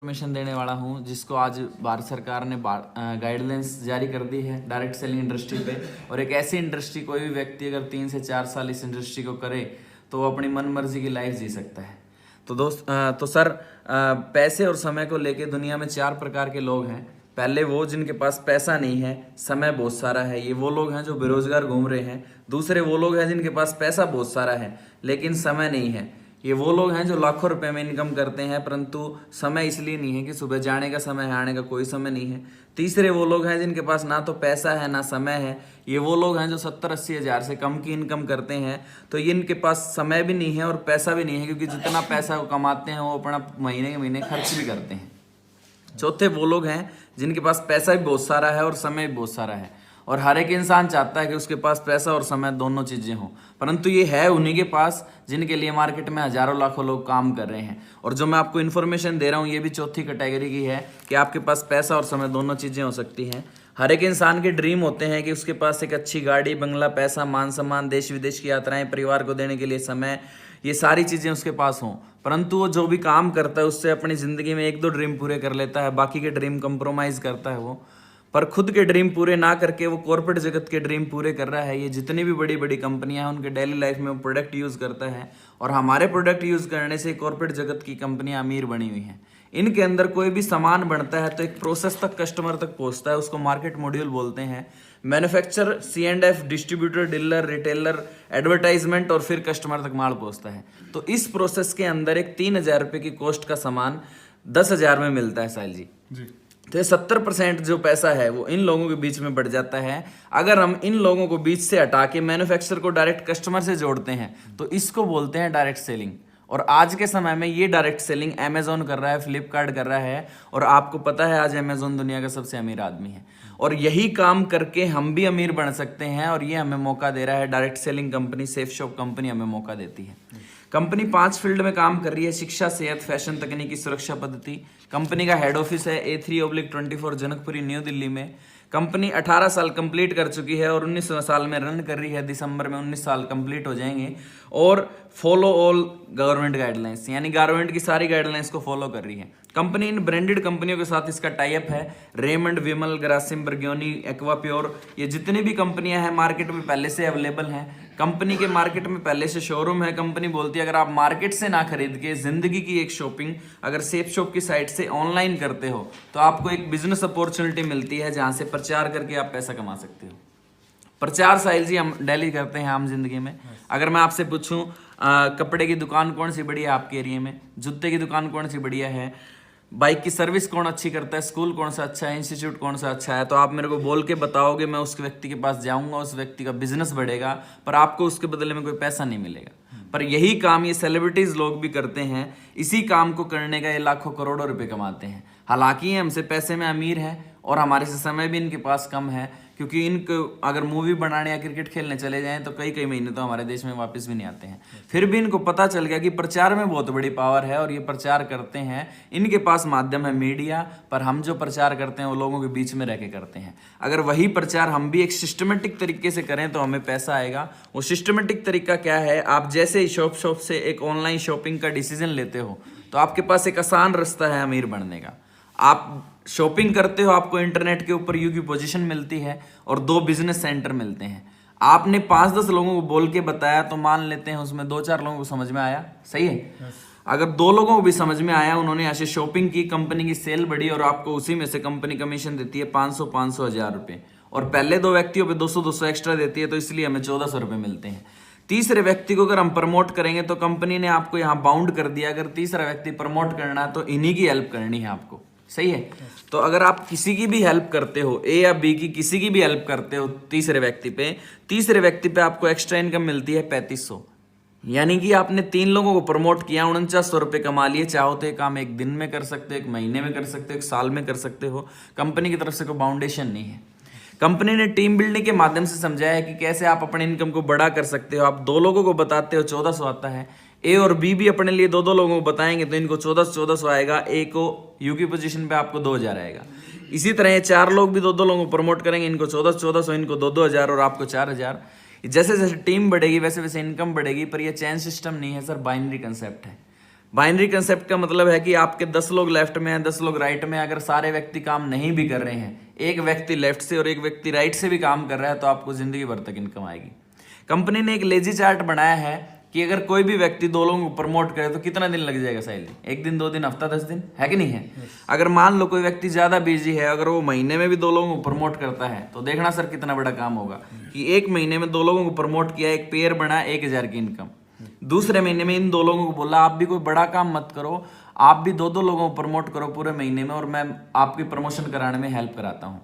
Information देने वाला हूं जिसको आज भारत सरकार ने गाइडलाइंस जारी कर दी है डायरेक्ट सेलिंग इंडस्ट्री पे। और एक ऐसी इंडस्ट्री, कोई भी व्यक्ति अगर 3 से 4 साल इस इंडस्ट्री को करे तो वो अपनी मन मर्जी की लाइफ जी सकता है। तो सर, पैसे और समय को लेके दुनिया में 4 प्रकार के लोग हैं। पहले वो जिनके पास पैसा नहीं है, समय बहुत सारा है, ये वो लोग हैं जो बेरोजगार घूम रहे हैं। दूसरे वो लोग हैं जिनके पास पैसा बहुत सारा है लेकिन समय नहीं है, ये वो लोग हैं जो लाखों रुपए में इनकम करते हैं परंतु समय इसलिए नहीं है कि सुबह जाने का समय है, आने का कोई समय नहीं है। तीसरे वो लोग हैं जिनके पास ना तो पैसा है ना समय है, ये वो लोग हैं जो 70-80 हज़ार से कम की इनकम करते हैं। तो ये इनके पास समय भी नहीं है और पैसा भी नहीं है, क्योंकि जितना पैसा वो कमाते हैं वो अपना महीने के महीने खर्च भी करते हैं। चौथे वो लोग हैं जिनके पास पैसा भी बहुत सारा है और समय भी बहुत सारा है। और हर एक इंसान चाहता है कि उसके पास पैसा और समय दोनों चीज़ें हों, परंतु ये है उन्हीं के पास जिनके लिए मार्केट में हजारों लाखों लोग काम कर रहे हैं। और जो मैं आपको इन्फॉर्मेशन दे रहा हूँ ये भी चौथी कैटेगरी की है कि आपके पास पैसा और समय दोनों चीज़ें हो सकती हैं। हर एक इंसान के ड्रीम होते हैं कि उसके पास एक अच्छी गाड़ी, बंगला, पैसा, मान सम्मान, देश विदेश की यात्राएं, परिवार को देने के लिए समय, ये सारी चीज़ें उसके पास हों। परंतु वो जो भी काम करता है उससे अपनी ज़िंदगी में 1-2 ड्रीम पूरे कर लेता है, बाकी के ड्रीम कंप्रोमाइज़ करता है वो। पर खुद के ड्रीम पूरे ना करके वो कॉर्पोरेट जगत के ड्रीम पूरे कर रहा है। ये जितनी भी बड़ी बड़ी कंपनियां हैं उनके डेली लाइफ में वो प्रोडक्ट यूज़ करता है, और हमारे प्रोडक्ट यूज़ करने से कॉर्पोरेट जगत की कंपनियां अमीर बनी हुई हैं। इनके अंदर कोई भी सामान बनता है तो एक प्रोसेस तक कस्टमर तक पहुंचता है, उसको मार्केट मॉड्यूल बोलते हैं। Manufacture, C&F, distributor, dealer, retailer, advertisement और फिर कस्टमर तक माल पहुंचता है। तो इस प्रोसेस के अंदर एक 3,000 रुपये की कॉस्ट का सामान 10,000 में मिलता है साहिल जी। तो ये 70% जो पैसा है वो इन लोगों के बीच में बढ़ जाता है। अगर हम इन लोगों को बीच से हटा के मैन्युफैक्चर को डायरेक्ट कस्टमर से जोड़ते हैं तो इसको बोलते हैं डायरेक्ट सेलिंग। और आज के समय में ये डायरेक्ट सेलिंग अमेजोन कर रहा है, फ्लिपकार्ट कर रहा है, और आपको पता है आज अमेजोन दुनिया का सबसे अमीर आदमी है। और यही काम करके हम भी अमीर बन सकते हैं, और ये हमें मौका दे रहा है direct selling company, safe shop company हमें मौका देती है। कंपनी 5 फील्ड में काम कर रही है: शिक्षा, सेहत, फैशन, तकनीकी, सुरक्षा पद्धति। कंपनी का हेड ऑफिस है A3/24 जनकपुरी, न्यू दिल्ली में। कंपनी 18 साल कंप्लीट कर चुकी है और 19 साल में रन कर रही है। दिसंबर में 19 साल कंप्लीट हो जाएंगे। और फॉलो ऑल गवर्नमेंट गाइडलाइंस, यानी गवर्नमेंट की सारी गाइडलाइंस को फॉलो कर रही है। कंपनी इन ब्रांडेड कंपनियों के साथ इसका टाई अप है: रेमंड, विमल, ग्रासिम, बर्ग्योनी, एक्वाप्योर। ये जितनी भी कंपनियां हैं मार्केट में पहले से अवेलेबल हैं। कंपनी के मार्केट में पहले से शोरूम है। कंपनी बोलती है अगर आप मार्केट से ना खरीद के जिंदगी की एक शॉपिंग अगर सेफ शॉप की साइट से ऑनलाइन करते हो तो आपको एक बिजनेस अपॉर्चुनिटी मिलती है जहां से प्रचार करके आप पैसा कमा सकते हो। प्रचार साहिल जी हम डेली करते हैं आम जिंदगी में। अगर मैं आपसे पूछूं कपड़े की दुकान कौन सी बढ़िया है आपके एरिया में, जूते की दुकान कौन सी बढ़िया है, बाइक की सर्विस कौन अच्छी करता है, स्कूल कौन सा अच्छा है, इंस्टीट्यूट कौन सा अच्छा है, तो आप मेरे को बोल के बताओगे, मैं उस व्यक्ति के पास जाऊंगा, उस व्यक्ति का बिजनेस बढ़ेगा, पर आपको उसके बदले में कोई पैसा नहीं मिलेगा। पर यही काम ये सेलिब्रिटीज लोग भी करते हैं। इसी काम को करने का ये लाखों करोड़ों रुपए कमाते हैं। हालांकि ये हमसे पैसे में अमीर है और हमारे से समय भी इनके पास कम है, क्योंकि इनको अगर मूवी बनाने या क्रिकेट खेलने चले जाएं तो कई कई महीने तो हमारे देश में वापस भी नहीं आते हैं। फिर भी इनको पता चल गया कि प्रचार में बहुत बड़ी पावर है और ये प्रचार करते हैं। इनके पास माध्यम है मीडिया, पर हम जो प्रचार करते हैं वो लोगों के बीच में रह के करते हैं। अगर वही प्रचार हम भी एक सिस्टमेटिक तरीके से करें तो हमें पैसा आएगा। वो सिस्टमेटिक तरीका क्या है? आप जैसे ही शॉप से एक ऑनलाइन शॉपिंग का डिसीजन लेते हो तो आपके पास एक आसान रास्ता है अमीर बनने का। आप शॉपिंग करते हो, आपको इंटरनेट के ऊपर यू की पोजीशन मिलती है और 2 बिजनेस सेंटर मिलते हैं। आपने 5-10 लोगों को बोल के बताया तो मान लेते हैं उसमें 2-4 लोगों को समझ में आया, सही है। अगर 2 लोगों को भी समझ में आया, उन्होंने ऐसे शॉपिंग की, कंपनी की सेल बढ़ी और आपको उसी में से कंपनी कमीशन देती है 500 हज़ार रुपये, और पहले 2 व्यक्तियों पे 200 एक्स्ट्रा देती है, तो इसलिए हमें 1400 रुपये मिलते हैं। तीसरे व्यक्ति को अगर हम प्रमोट करेंगे तो कंपनी ने आपको यहाँ बाउंड कर दिया, अगर तीसरा व्यक्ति प्रमोट करना है तो इन्हीं की हेल्प करनी है आपको, सही है। तो अगर आप किसी की भी हेल्प करते हो, A या B की किसी की भी हेल्प करते हो तीसरे व्यक्ति पे आपको एक्स्ट्रा इनकम मिलती है 3500। यानी कि आपने 3 लोगों को प्रमोट किया, 4900 रुपये कमा लिए। चाहो तो ये काम 1 दिन में कर सकते हो, 1 महीने में कर सकते हो, 1 साल में कर सकते हो। कंपनी की तरफ से कोई बाउंडेशन नहीं है। कंपनी ने टीम बिल्डिंग के माध्यम से समझाया है कि कैसे आप अपने इनकम को बड़ा कर सकते हो। आप 2 लोगों को बताते हो 1400 आता है, A और B भी अपने लिए 2-2 लोगों को बताएंगे तो इनको 1400 आएगा। A को U की पोजीशन पे आपको 2000 आएगा। इसी तरह ये 4 लोग भी 2-2 लोगों को प्रमोट करेंगे, इनको 1400, इनको 2-2 हज़ार और आपको 4000। जैसे जैसे टीम बढ़ेगी वैसे वैसे इनकम बढ़ेगी। पर ये चेन सिस्टम नहीं है सर, बाइनरी कंसेप्ट है। बाइनरी कंसेप्ट का मतलब है कि आपके 10 लोग लेफ्ट में हैं, 10 लोग राइट में हैं, अगर सारे व्यक्ति काम नहीं भी कर रहे हैं, एक व्यक्ति लेफ्ट से और एक व्यक्ति राइट से भी काम कर रहा है, तो आपको जिंदगी भर तक इनकम आएगी। कंपनी ने एक लेजी चार्ट बनाया है कि अगर कोई भी व्यक्ति 2 लोगों को प्रमोट करे तो कितना दिन लग जाएगा साहिल जी? 1 दिन, 2 दिन, हफ्ता, 10 दिन, है कि नहीं है? अगर मान लो कोई व्यक्ति ज्यादा बिजी है, अगर वो महीने में भी 2 लोगों को प्रमोट करता है, तो देखना सर कितना बड़ा काम होगा कि 1 महीने में 2 लोगों को प्रमोट किया, एक पेयर बना, 1000 की इनकम। दूसरे महीने में इन 2 लोगों को बोला आप भी कोई बड़ा काम मत करो, आप भी 2-2 लोगों को प्रमोट करो पूरे महीने में, और मैं आपकी प्रमोशन कराने में हेल्प कराता हूँ।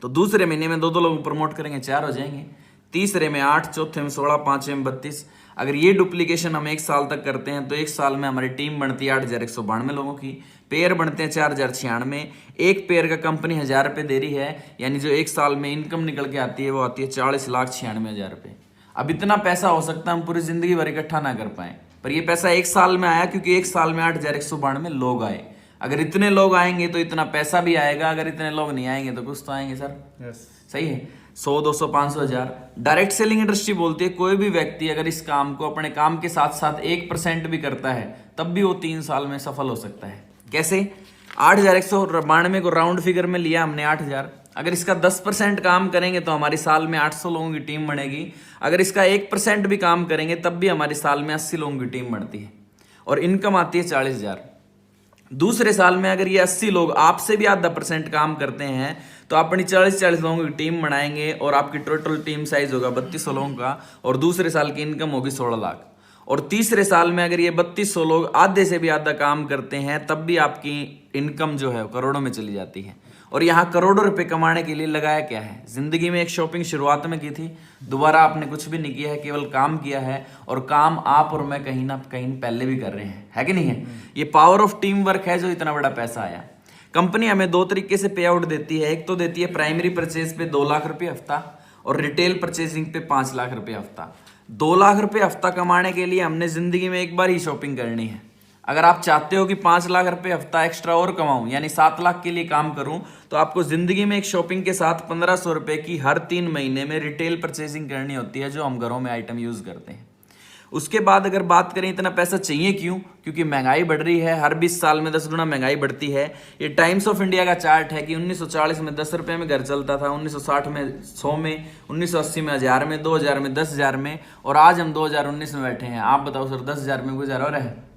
तो दूसरे महीने में 2-2 लोगों को प्रमोट करेंगे, 4 हो जाएंगे। तीसरे में 8, चौथे में 16, पांचवें में 32। अगर ये डुप्लीकेशन हम 1 साल तक करते हैं तो 1 साल में हमारी टीम बनती है 8192 लोगों की, पेयर बनते हैं 4096। एक पेयर का कंपनी 1000 रुपये दे रही है, यानी जो 1 साल में इनकम निकल के आती है वो आती है 40,96,000 रुपये। अब इतना पैसा हो सकता है हम पूरी जिंदगी भर इकट्ठा ना कर पाए, पर ये पैसा 1 साल में आया क्योंकि 1 साल में 8192 लोग आए। अगर इतने लोग आएंगे तो इतना पैसा भी आएगा, अगर इतने लोग नहीं आएंगे तो कुछ तो आएंगे सर। सही है। 100, 200, 500, 1000। डायरेक्ट सेलिंग इंडस्ट्री बोलती है कोई भी व्यक्ति अगर इस काम को अपने काम के साथ साथ 1% भी करता है तब भी वो 3 साल में सफल हो सकता है। कैसे? 8192 को राउंड फिगर में लिया हमने 8000। अगर इसका 10% काम करेंगे तो हमारी साल में 800 लोगों की टीम बनेगी। अगर इसका 1% भी काम करेंगे तब भी हमारी साल में 80 लोगों की टीम बनती है और इनकम आती है 40,000। दूसरे साल में अगर ये 80 लोग आपसे भी आधा % काम करते हैं तो अपनी 40 लोगों की टीम बनाएंगे और आपकी टोटल टीम साइज होगा 3200 लोगों का, और दूसरे साल की इनकम होगी 16 लाख। और तीसरे साल में अगर ये 3200 लोग आधे से भी आधा काम करते हैं तब भी आपकी इनकम जो है करोड़ों में चली जाती है। और यहाँ करोड़ों रुपए कमाने के लिए लगाया क्या है? जिंदगी में एक शॉपिंग शुरुआत में की थी, दोबारा आपने कुछ भी नहीं किया है, केवल काम किया है, और काम आप और मैं कहीं ना कहीं पहले भी कर रहे हैं, है कि नहीं है? ये पावर ऑफ टीम वर्क है जो इतना बड़ा पैसा आया। कंपनी हमें 2 तरीके से पे आउट देती है। एक तो देती है प्राइमरी परचेज पे 2 लाख रुपये हफ्ता और रिटेल परचेजिंग पे 5 लाख रुपये हफ्ता। 2 लाख रुपये हफ्ता कमाने के लिए हमने जिंदगी में एक बार ही शॉपिंग करनी है। अगर आप चाहते हो कि 5 लाख रुपये हफ्ता एक्स्ट्रा और कमाऊं, यानी 7 लाख के लिए काम करूं, तो आपको जिंदगी में एक शॉपिंग के साथ 1500 रुपये की हर 3 महीने में रिटेल परचेजिंग करनी होती है, जो हम घरों में आइटम यूज करते हैं। उसके बाद अगर बात करें इतना पैसा चाहिए क्यों? क्योंकि महंगाई बढ़ रही है, हर 20 साल में 10 गुना महंगाई बढ़ती है। ये टाइम्स ऑफ इंडिया का चार्ट है कि 1940 में 10 रुपये में घर चलता था, 1960 में 100 में, 1980 में 1000 में, 2000 में 10,000 में, और आज हम 2019 में बैठे हैं। आप बताओ सर 10,000 में गुजारा हो रहा है?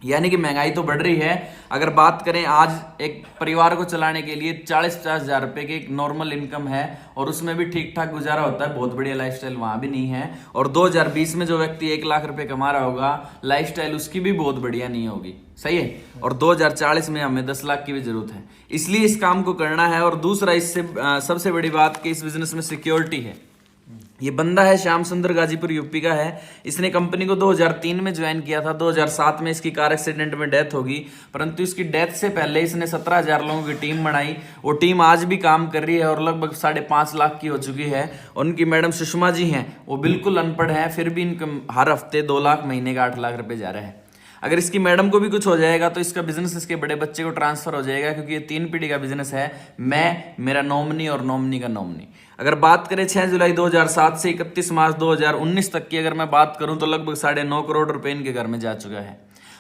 यानी कि महंगाई तो बढ़ रही है। अगर बात करें आज एक परिवार को चलाने के लिए 40-50 हजार रुपए की एक नॉर्मल इनकम है और उसमें भी ठीक ठाक गुजारा होता है, बहुत बढ़िया लाइफस्टाइल वहां भी नहीं है। और 2020 में जो व्यक्ति 1 लाख रुपए कमा रहा होगा, लाइफस्टाइल उसकी भी बहुत बढ़िया नहीं होगी। सही है। और 2040 में हमें 10 लाख की भी जरूरत है, इसलिए इस काम को करना है। और दूसरा इससे सबसे बड़ी बात कि इस बिजनेस में सिक्योरिटी है। ये बंदा है श्याम सुंदर, गाजीपुर यूपी का है। इसने कंपनी को 2003 में ज्वाइन किया था। 2007 में इसकी कार एक्सीडेंट में डेथ होगी, परंतु इसकी डेथ से पहले इसने 17,000 लोगों की टीम बनाई। वो टीम आज भी काम कर रही है और लगभग 5.5 लाख की हो चुकी है। उनकी मैडम सुषमा जी हैं, वो बिल्कुल अनपढ़ है, फिर भी इनकम हर हफ्ते 2 लाख, महीने का 8 लाख रुपए जा रहा है। अगर इसकी मैडम को भी कुछ हो जाएगा तो इसका बिजनेस इसके बड़े बच्चे को ट्रांसफर हो जाएगा, क्योंकि ये 3 पीढ़ी का बिजनेस है। मैं, मेरा नॉमिनी और नॉमिनी का नॉमिनी। अगर बात करें 6 जुलाई 2007 से 31 मार्च 2019 तक की अगर मैं बात करूं तो लगभग 9.5 करोड़ रुपए इनके घर में जा चुका है।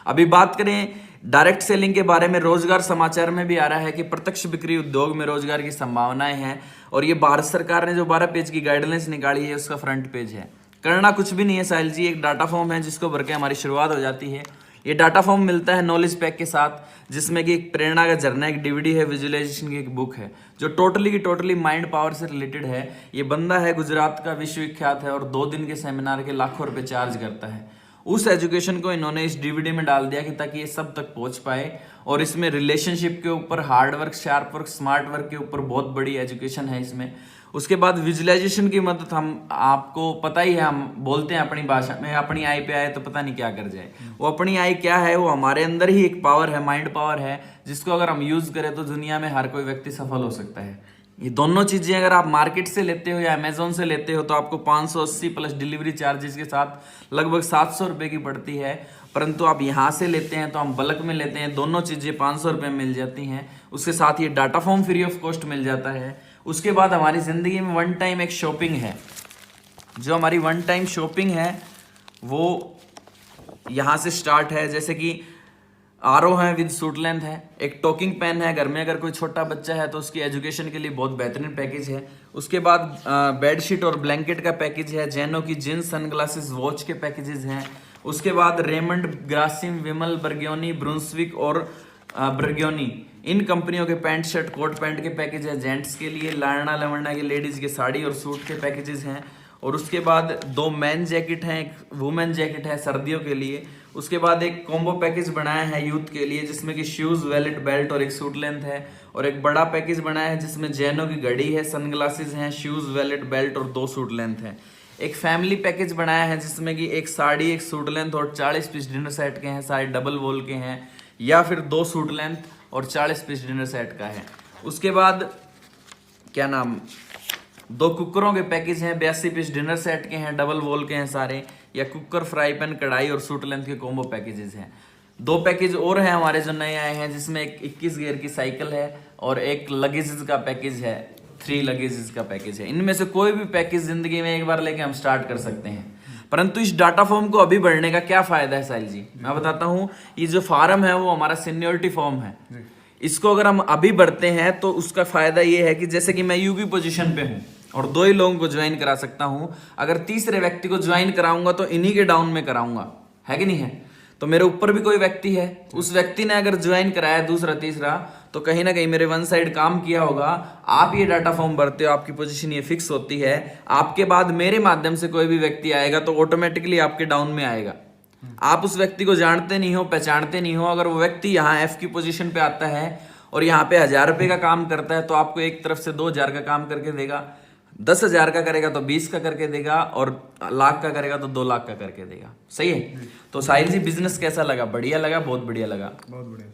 अभी बात करें डायरेक्ट सेलिंग के बारे में, रोजगार समाचार में भी आ रहा है कि प्रत्यक्ष बिक्री उद्योग में रोजगार की संभावनाएं हैं। और ये भारत सरकार ने जो 12 पेज की गाइडलाइंस निकाली है उसका फ्रंट पेज है। करना कुछ भी नहीं है साहिल जी, एक डाटा फॉर्म है जिसको भर के हमारी शुरुआत हो जाती है। ये डाटा फॉर्म मिलता है नॉलेज पैक के साथ, जिसमें कि एक प्रेरणा का झरना, एक डीवीडी है, विजुअलाइजेशन की एक बुक है जो टोटली की टोटली माइंड पावर से रिलेटेड है। ये बंदा है गुजरात का, विश्वविख्यात है और 2 दिन के सेमिनार के लाखों रुपए चार्ज करता है। उस एजुकेशन को इन्होंने इस डीवीडी में डाल दिया कि ताकि ये सब तक पहुंच पाए। और इसमें रिलेशनशिप के ऊपर, hard work, sharp work, smart work के ऊपर बहुत बड़ी एजुकेशन है इसमें। उसके बाद विजुअलाइजेशन की मदद, हम आपको पता ही है, हम बोलते हैं अपनी भाषा में, अपनी आई पे आए तो पता नहीं क्या कर जाए। वो अपनी आई क्या है? वो हमारे अंदर ही एक पावर है, माइंड पावर है, जिसको अगर हम यूज करें तो दुनिया में हर कोई व्यक्ति सफल हो सकता है। ये दोनों चीजें अगर आप मार्केट से लेते हो या अमेजोन से लेते हो तो आपको 580 प्लस डिलीवरी चार्जेस के साथ लगभग 700 रुपए की पड़ती है। परंतु आप यहाँ से लेते हैं तो हम बल्क में लेते हैं, दोनों चीजें 500 रुपए में मिल जाती हैं। उसके साथ ये data form free of cost मिल जाता है। उसके बाद हमारी जिंदगी में 1 टाइम एक शॉपिंग है। जो हमारी 1 टाइम शॉपिंग है वो यहाँ से स्टार्ट है, जैसे कि आरओ है विद सूट लेंथ है, एक टॉकिंग पेन है, घर में अगर कोई छोटा बच्चा है तो उसकी एजुकेशन के लिए बहुत बेहतरीन पैकेज है। उसके बाद बेडशीट और ब्लैंकेट का पैकेज है, जैनो की जींस, सनग्लासेस, वॉच के पैकेजेस हैं। उसके बाद रेमंड, ग्रासिम, विमल, बर्ग्योनी, ब्रुंसविक और बर्ग्योनी, इन कंपनियों के पैंट शर्ट कोट पैंट के पैकेज है जेंट्स के लिए। लारना लवंडा के लेडीज के साड़ी और सूट के पैकेजेस हैं। और उसके बाद 2 मैन जैकेट हैं, एक वुमेन जैकेट है सर्दियों के लिए। उसके बाद एक कॉम्बो पैकेज बनाया है यूथ के लिए, जिसमें कि शूज, वैलेट, बेल्ट और एक सूट लेंथ है। और एक बड़ा पैकेज बनाया है जिसमें जैनो की घड़ी है, सनग्लासेस हैं, शूज, वैलेट, बेल्ट और 2 सूट लेंथ है। एक फैमिली पैकेज बनाया है जिसमें कि एक साड़ी, एक सूट लेंथ और 40 पीस डिनर सेट के हैं, सारे डबल वॉल के हैं, या फिर 2 सूट लेंथ और 40 पीस डिनर सेट का है। उसके बाद क्या नाम, 2 कुकरों के पैकेज हैं, 82 पीस डिनर सेट के हैं, डबल वॉल के हैं सारे, या कुकर, फ्राई पैन, कढ़ाई और सूट लेंथ के कॉम्बो पैकेजेस हैं। 2 पैकेज और हैं हमारे जो नए आए हैं, जिसमें एक 21 गियर की साइकिल है और एक लगेजेस का पैकेज है, 3 लगेजेस का पैकेज है। इनमें से कोई भी पैकेज जिंदगी में एक बार लेके हम स्टार्ट कर सकते हैं, परंतु इस डाटा फॉर्म को अभी बढ़ने का क्या फायदा है साहिल जी, मैं बताता हूँ। ये जो फार्म है वो हमारा सीनियोरिटी फॉर्म है, इसको अगर हम अभी बढ़ते हैं तो उसका फायदा ये है कि जैसे कि मैं यूपी पोजीशन पे हूँ और 2 ही लोगों को ज्वाइन करा सकता हूँ, अगर तीसरे व्यक्ति को ज्वाइन कराऊंगा तो इन्हीं के डाउन में कराऊंगा, है कि नहीं है। तो मेरे ऊपर भी कोई व्यक्ति है, उस व्यक्ति ने अगर ज्वाइन कराया दूसरा तीसरा, तो कहीं ना कहीं मेरे वन साइड काम किया होगा। आप ये डाटा फॉर्म भरते हो, आपकी पोजीशन ये फिक्स होती है, आपके बाद मेरे माध्यम से कोई भी व्यक्ति आएगा तो ऑटोमेटिकली आपके डाउन में आएगा। आप उस व्यक्ति को जानते नहीं हो, पहचानते नहीं हो, अगर वो व्यक्ति यहाँ एफ की पोजीशन पे आता है और यहाँ पे 1000 रुपये का काम करता है, तो आपको एक तरफ से 2000 का काम करके देगा, 10,000 का करेगा तो 20 का करके देगा, और लाख का करेगा तो 2 लाख का करके देगा। सही है। तो साहिल जी बिजनेस कैसा लगा? बढ़िया लगा, बहुत बढ़िया लगा। बहुत बढ़िया।